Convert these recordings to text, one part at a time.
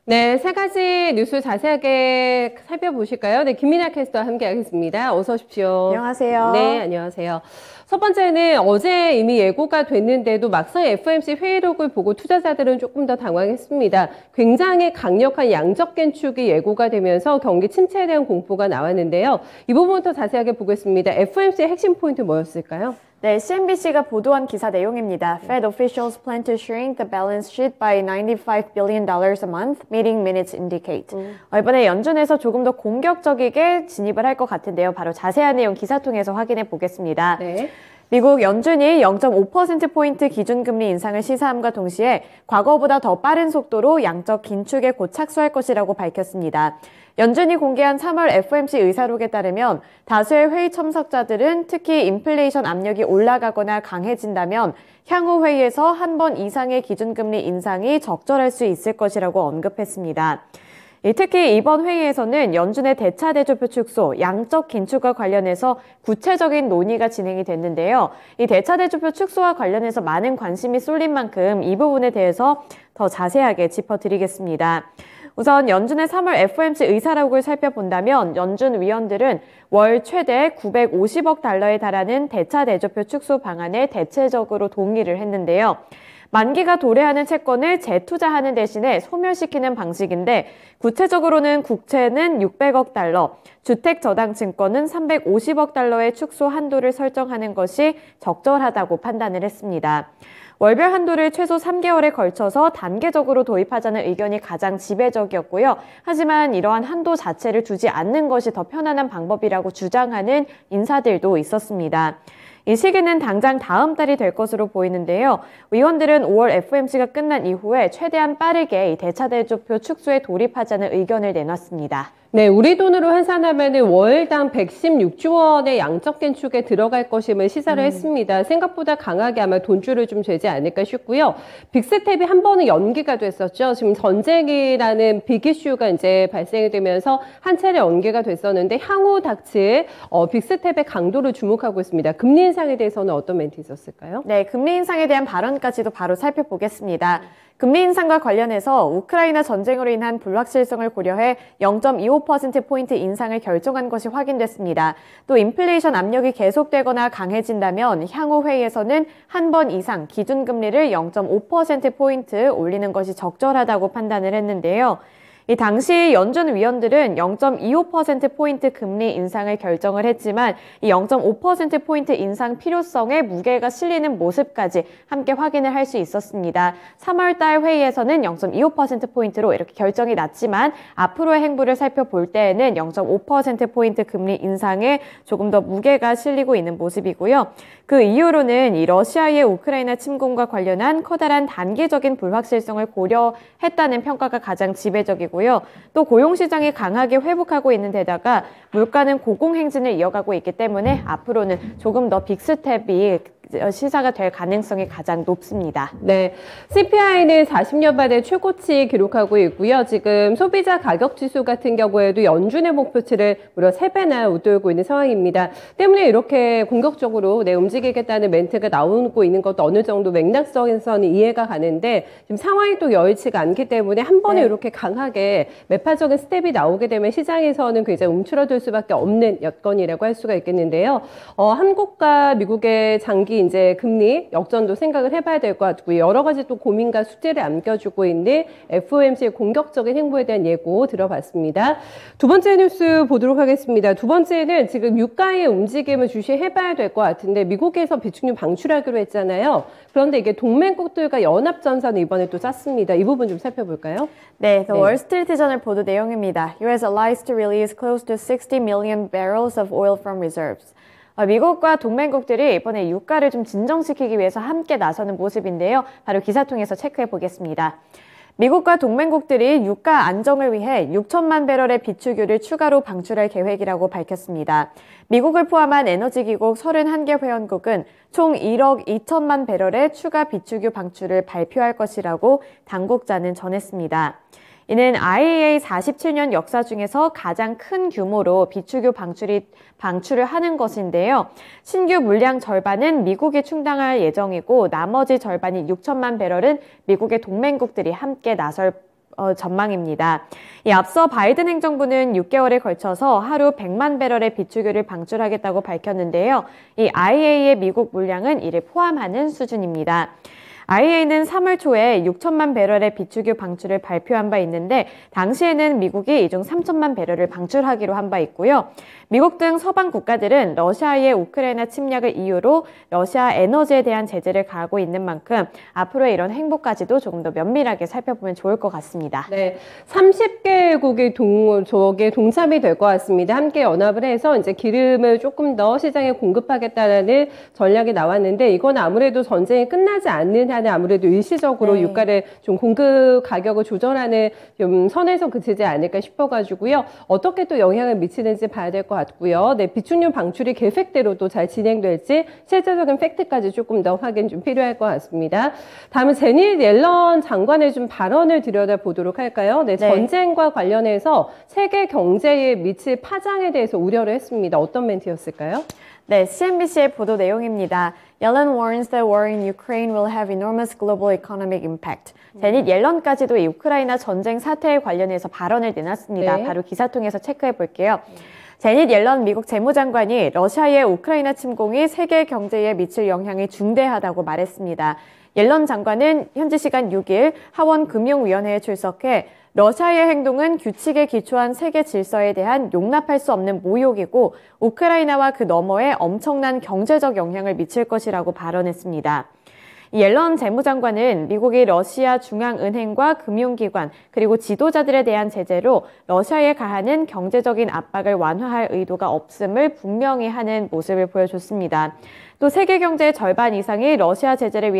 네, 세 가지 뉴스 자세하게 살펴보실까요? 네, 김민아 캐스터와 함께 하겠습니다. 어서 오십시오. 안녕하세요. 네, 안녕하세요. 첫 번째는 어제 이미 예고가 됐는데도 막상 FOMC 회의록을 보고 투자자들은 조금 더 당황했습니다. 굉장히 강력한 양적 긴축이 예고가 되면서 경기 침체에 대한 공포가 나왔는데요. 이 부분부터 자세하게 보겠습니다. FOMC의 핵심 포인트 뭐였을까요? 네, CNBC가 보도한 기사 내용입니다. Fed officials plan to shrink the balance sheet by $95 billion a month, meeting minutes indicate. 이번에 연준에서 조금 더 공격적이게 진입을 할 것 같은데요. 바로 자세한 내용 기사 통해서 확인해 보겠습니다. 네. 미국 연준이 0.5%포인트 기준금리 인상을 시사함과 동시에 과거보다 더 빠른 속도로 양적 긴축에 곧 착수할 것이라고 밝혔습니다. 연준이 공개한 3월 FOMC 의사록에 따르면 다수의 회의 참석자들은 특히 인플레이션 압력이 올라가거나 강해진다면 향후 회의에서 한 번 이상의 기준금리 인상이 적절할 수 있을 것이라고 언급했습니다. 특히 이번 회의에서는 연준의 대차대조표 축소, 양적 긴축과 관련해서 구체적인 논의가 진행이 됐는데요. 이 대차대조표 축소와 관련해서 많은 관심이 쏠린 만큼 이 부분에 대해서 더 자세하게 짚어드리겠습니다. 우선 연준의 3월 FOMC 의사록을 살펴본다면 연준 위원들은 월 최대 950억 달러에 달하는 대차대조표 축소 방안에 대체적으로 동의를 했는데요. 만기가 도래하는 채권을 재투자하는 대신에 소멸시키는 방식인데 구체적으로는 국채는 600억 달러, 주택저당증권은 350억 달러의 축소 한도를 설정하는 것이 적절하다고 판단을 했습니다. 월별 한도를 최소 3개월에 걸쳐서 단계적으로 도입하자는 의견이 가장 지배적이었고요. 하지만 이러한 한도 자체를 두지 않는 것이 더 편안한 방법이라고 주장하는 인사들도 있었습니다. 이 시기는 당장 다음 달이 될 것으로 보이는데요. 위원들은 5월 FOMC가 끝난 이후에 최대한 빠르게 이 대차대조표 축소에 돌입하자는 의견을 내놨습니다. 네, 우리 돈으로 환산하면 월당 116조 원의 양적 긴축에 들어갈 것임을 시사를 했습니다. 생각보다 강하게 아마 돈줄을 좀 재지 않을까 싶고요. 빅스텝이 한 번은 연기가 됐었죠. 지금 전쟁이라는 빅 이슈가 이제 발생이 되면서 한 차례 연기가 됐었는데 향후 닥칠 빅스텝의 강도를 주목하고 있습니다. 금리 인상에 대해서는 어떤 멘트 있었을까요? 네, 금리 인상에 대한 발언까지도 바로 살펴보겠습니다. 금리 인상과 관련해서 우크라이나 전쟁으로 인한 불확실성을 고려해 0.25%포인트 인상을 결정한 것이 확인됐습니다. 또 인플레이션 압력이 계속되거나 강해진다면 향후 회의에서는 한 번 이상 기준금리를 0.5%포인트 올리는 것이 적절하다고 판단을 했는데요. 이 당시 연준 위원들은 0.25%포인트 금리 인상을 결정을 했지만 이 0.5%포인트 인상 필요성에 무게가 실리는 모습까지 함께 확인을 할 수 있었습니다. 3월 달 회의에서는 0.25%포인트로 이렇게 결정이 났지만 앞으로의 행보를 살펴볼 때에는 0.5%포인트 금리 인상에 조금 더 무게가 실리고 있는 모습이고요. 그 이유로는 이 러시아의 우크라이나 침공과 관련한 커다란 단기적인 불확실성을 고려했다는 평가가 가장 지배적이고 또 고용시장이 강하게 회복하고 있는 데다가 물가는 고공행진을 이어가고 있기 때문에 앞으로는 조금 더 빅스텝이 시사가 될 가능성이 가장 높습니다. 네, CPI는 40년 만에 최고치 기록하고 있고요. 지금 소비자 가격 지수 같은 경우에도 연준의 목표치를 무려 3배나 웃돌고 있는 상황입니다. 때문에 이렇게 공격적으로 움직이겠다는 멘트가 나오고 있는 것도 어느 정도 맥락성에서는 이해가 가는데 지금 상황이 또 여의치가 않기 때문에 한 번에 이렇게 강하게 매파적인 스텝이 나오게 되면 시장에서는 굉장히 움츠러들 수밖에 없는 여건이라고 할 수가 있겠는데요. 한국과 미국의 장기 이제 금리 역전도 생각을 해봐야 될 것 같고요. 여러 가지 또 고민과 숙제를 안겨주고 있는 FOMC의 공격적인 행보에 대한 예고 들어봤습니다. 두 번째 뉴스 보도록 하겠습니다. 두 번째는 지금 유가의 움직임을 주시해봐야 될 것 같은데 미국에서 비축유 방출하기로 했잖아요. 그런데 이게 동맹국들과 연합전선을 이번에 또 짰습니다. 이 부분 좀 살펴볼까요? 네, The Wall Street Journal 보도 내용입니다. US allies to release close to 60 million barrels of oil from reserves. 미국과 동맹국들이 이번에 유가를 좀 진정시키기 위해서 함께 나서는 모습인데요. 바로 기사 통해서 체크해 보겠습니다. 미국과 동맹국들이 유가 안정을 위해 6천만 배럴의 비축유를 추가로 방출할 계획이라고 밝혔습니다. 미국을 포함한 에너지기국 31개 회원국은 총 1억 2천만 배럴의 추가 비축유 방출을 발표할 것이라고 당국자는 전했습니다. 이는 IEA 47년 역사 중에서 가장 큰 규모로 비축유 방출을 하는 것인데요. 신규 물량 절반은 미국이 충당할 예정이고 나머지 절반인 6천만 배럴은 미국의 동맹국들이 함께 나설 전망입니다. 앞서 바이든 행정부는 6개월에 걸쳐서 하루 100만 배럴의 비축유를 방출하겠다고 밝혔는데요. 이 IEA의 미국 물량은 이를 포함하는 수준입니다. IEA는 3월 초에 6천만 배럴의 비축유 방출을 발표한 바 있는데 당시에는 미국이 이 중 3천만 배럴을 방출하기로 한 바 있고요. 미국 등 서방 국가들은 러시아의 우크라이나 침략을 이유로 러시아 에너지에 대한 제재를 가하고 있는 만큼 앞으로의 이런 행보까지도 조금 더 면밀하게 살펴보면 좋을 것 같습니다. 네, 30개국이 동참이 될 것 같습니다. 함께 연합을 해서 이제 기름을 조금 더 시장에 공급하겠다는 전략이 나왔는데 이건 아무래도 전쟁이 끝나지 않는 한에 아무래도 일시적으로 유가를 좀 공급 가격을 조절하는 좀 선에서 그치지 않을까 싶어가지고요. 어떻게 또 영향을 미치는지 봐야 될 것 같고요. 네, 비축유 방출이 계획대로 또 잘 진행될지 실제적인 팩트까지 조금 더 확인 좀 필요할 것 같습니다. 다음은 제닛 옐런 장관의 좀 발언을 들여다보도록 할까요? 네, 전쟁과 관련해서 세계 경제에 미칠 파장에 대해서 우려를 했습니다. 어떤 멘트였을까요? 네, CNBC의 보도 내용입니다. Yellen warns that war in Ukraine will have enormous global economic impact. 제닛 옐런까지도 이 우크라이나 전쟁 사태에 관련해서 발언을 내놨습니다. 네. 바로 기사 통해서 체크해 볼게요. 제닛 옐런 미국 재무장관이 러시아의 우크라이나 침공이 세계 경제에 미칠 영향이 중대하다고 말했습니다. 옐런 장관은 현지 시간 6일 하원 금융위원회에 출석해 러시아의 행동은 규칙에 기초한 세계 질서에 대한 용납할 수 없는 모욕이고 우크라이나와 그 너머에 엄청난 경제적 영향을 미칠 것이라고 발언했습니다. 옐런 재무장관은 미국이 러시아 중앙은행과 금융기관 그리고 지도자들에 대한 제재로 러시아에 가하는 경제적인 압박을 완화할 의도가 없음을 분명히 하는 모습을 보여줬습니다. 또 세계 경제의 절반 이상이 러시아 제재를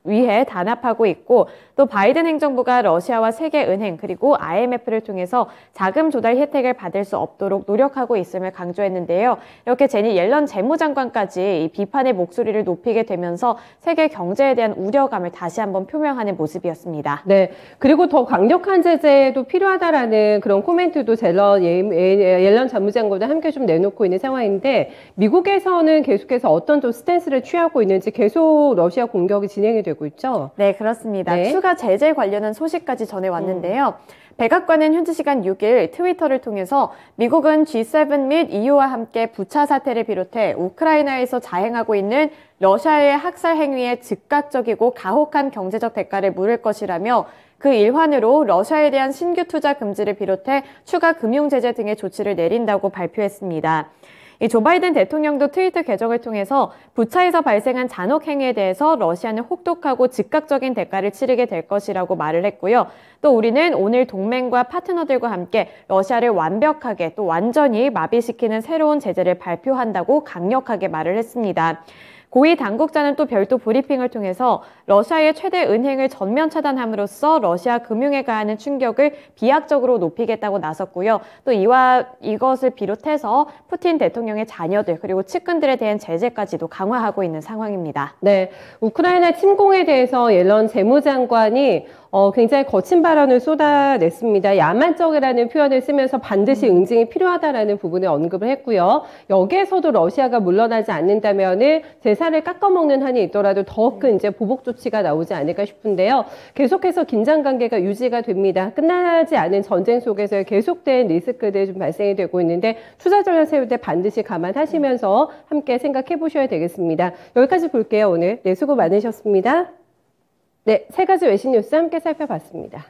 위해 단합하고 있고 또 바이든 행정부가 러시아와 세계은행 그리고 IMF를 통해서 자금 조달 혜택을 받을 수 없도록 노력하고 있음을 강조했는데요. 이렇게 제닛 옐런 재무장관까지 이 비판의 목소리를 높이게 되면서 세계 경제에 대한 우려감을 다시 한번 표명하는 모습이었습니다. 네, 그리고 더 강력한 제재도 필요하다라는 그런 코멘트도 옐런 재무장관과 함께 좀 내놓고 있는 상황인데 미국에서는 계속해서 어떤 좀 스탠스를 취하고 있는지 계속 러시아 공격이 진행이 되고 있죠? 네, 그렇습니다. 네. 추가 제재 관련한 소식까지 전해왔는데요. 백악관은 현지 시간 6일 트위터를 통해서 미국은 G7 및 EU와 함께 부차 사태를 비롯해 우크라이나에서 자행하고 있는 러시아의 학살 행위에 즉각적이고 가혹한 경제적 대가를 물을 것이라며 그 일환으로 러시아에 대한 신규 투자 금지를 비롯해 추가 금융 제재 등의 조치를 내린다고 발표했습니다. 이 조 바이든 대통령도 트위터 계정을 통해서 부차에서 발생한 잔혹 행위에 대해서 러시아는 혹독하고 즉각적인 대가를 치르게 될 것이라고 말을 했고요. 또 우리는 오늘 동맹과 파트너들과 함께 러시아를 완벽하게 또 완전히 마비시키는 새로운 제재를 발표한다고 강력하게 말을 했습니다. 고위 당국자는 또 별도 브리핑을 통해서 러시아의 최대 은행을 전면 차단함으로써 러시아 금융에 가하는 충격을 비약적으로 높이겠다고 나섰고요. 또 이것을 비롯해서 푸틴 대통령의 자녀들 그리고 측근들에 대한 제재까지도 강화하고 있는 상황입니다. 네, 우크라이나 침공에 대해서 옐런 재무장관이 굉장히 거친 발언을 쏟아냈습니다. 야만적이라는 표현을 쓰면서 반드시 응징이 필요하다라는 부분을 언급을 했고요. 여기에서도 러시아가 물러나지 않는다면은 제사를 깎아먹는 한이 있더라도 더 큰 이제 보복 조치가 나오지 않을까 싶은데요. 계속해서 긴장 관계가 유지가 됩니다. 끝나지 않은 전쟁 속에서 계속된 리스크들이 좀 발생이 되고 있는데 투자 전략 세울 때 반드시 감안하시면서 함께 생각해 보셔야 되겠습니다. 여기까지 볼게요, 오늘. 네, 수고 많으셨습니다. 네, 세 가지 외신 뉴스 함께 살펴봤습니다.